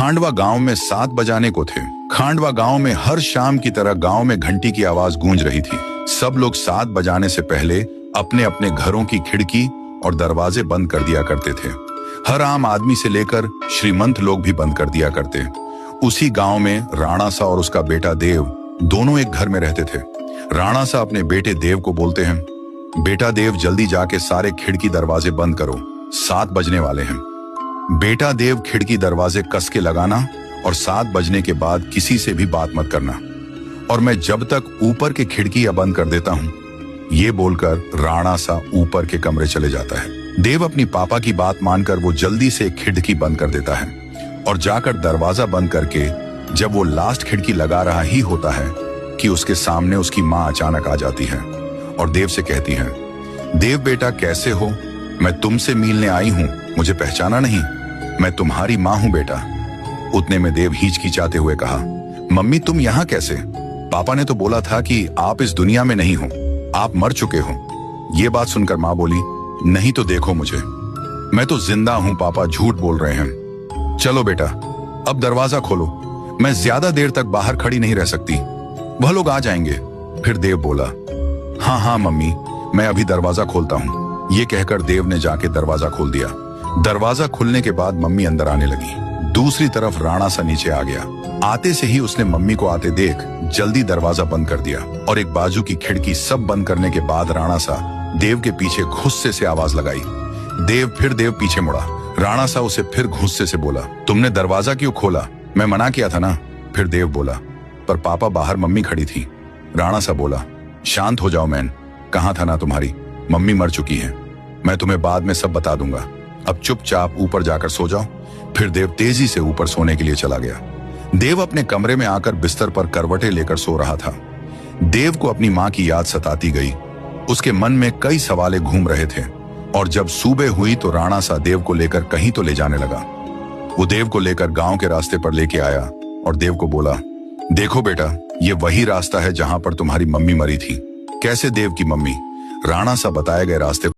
खांडवा गांव में 7 बजाने को थे। खांडवा गांव में हर शाम की तरह गांव में घंटी की आवाज गूंज रही थी। सब लोग 7 बजाने से पहले अपने अपने घरों की खिड़की और दरवाजे बंद कर दिया करते थे। हर आम आदमी से लेकर श्रीमंत लोग भी बंद कर दिया करते। उसी गांव में राणा सा और उसका बेटा देव दोनों एक घर में रहते थे। राणा सा अपने बेटे देव को बोलते हैं, बेटा देव जल्दी जाके सारे खिड़की दरवाजे बंद करो, 7 बजने वाले हैं। बेटा देव खिड़की दरवाजे कस के लगाना और 7 बजने के बाद किसी से भी बात मत करना, और मैं जब तक ऊपर के खिड़कियां बंद कर देता हूं, ये बोलकर राणा सा ऊपर के कमरे चले जाता है। देव अपनी पापा की बात मानकर वो जल्दी से खिड़की बंद कर देता है और जाकर दरवाजा बंद करके जब वो लास्ट खिड़की लगा रहा ही होता है कि उसके सामने उसकी माँ अचानक आ जाती है और देव से कहती है, देव बेटा कैसे हो, मैं तुमसे मिलने आई हूं, मुझे पहचाना नहीं, मैं तुम्हारी माँ हूं बेटा। उतने में देव हिचकिचाते हुए कहा, मम्मी तुम यहाँ कैसे? पापा ने तो बोला था कि आप इस दुनिया में नहीं हो, आप मर चुके हो। ये बात सुनकर माँ बोली, नहीं तो देखो मुझे, मैं तो जिंदा हूं पापा, झूठ बोल रहे हैं। चलो बेटा अब दरवाजा खोलो, मैं ज्यादा देर तक बाहर खड़ी नहीं रह सकती, वह लोग आ जाएंगे। फिर देव बोला, हाँ हाँ मम्मी, मैं अभी दरवाजा खोलता हूँ। ये कहकर देव ने जाके दरवाजा खोल दिया। दरवाजा खुलने के बाद मम्मी अंदर आने लगी। दूसरी तरफ राणा सा नीचे आ गया। आते से ही उसने मम्मी को आते देख जल्दी दरवाजा बंद कर दिया और एक बाजू की खिड़की सब बंद करने के बाद राणा सा देव के पीछे गुस्से से आवाज लगाई। देव पीछे मुड़ा। राणा सा उसे फिर गुस्से से बोला, तुमने दरवाजा क्यों खोला? मैं मना किया था ना। फिर देव बोला, पर पापा बाहर मम्मी खड़ी थी। राणा सा बोला, शांत हो जाओ मैन, कहाँ था ना तुम्हारी, मम्मी मर चुकी है, मैं तुम्हें बाद में सब बता दूंगा, अब चुपचाप ऊपर जाकर सो जाओ। फिर देव तेजी से ऊपर सोने के लिए चला गया। देव अपने कमरे में आकर बिस्तर पर करवटें लेकर सो रहा था। देव को अपनी माँ की याद सताती गई। उसके मन में कई सवाल घूम रहे थे और जब सुबह हुई तो राणा सा देव को लेकर कहीं तो ले जाने लगा। वो देव को लेकर गांव के रास्ते पर लेके आया और देव को बोला, देखो बेटा, ये वही रास्ता है जहां पर तुम्हारी मम्मी मरी थी। कैसे देव की मम्मी? राणा सा बताए गए रास्ते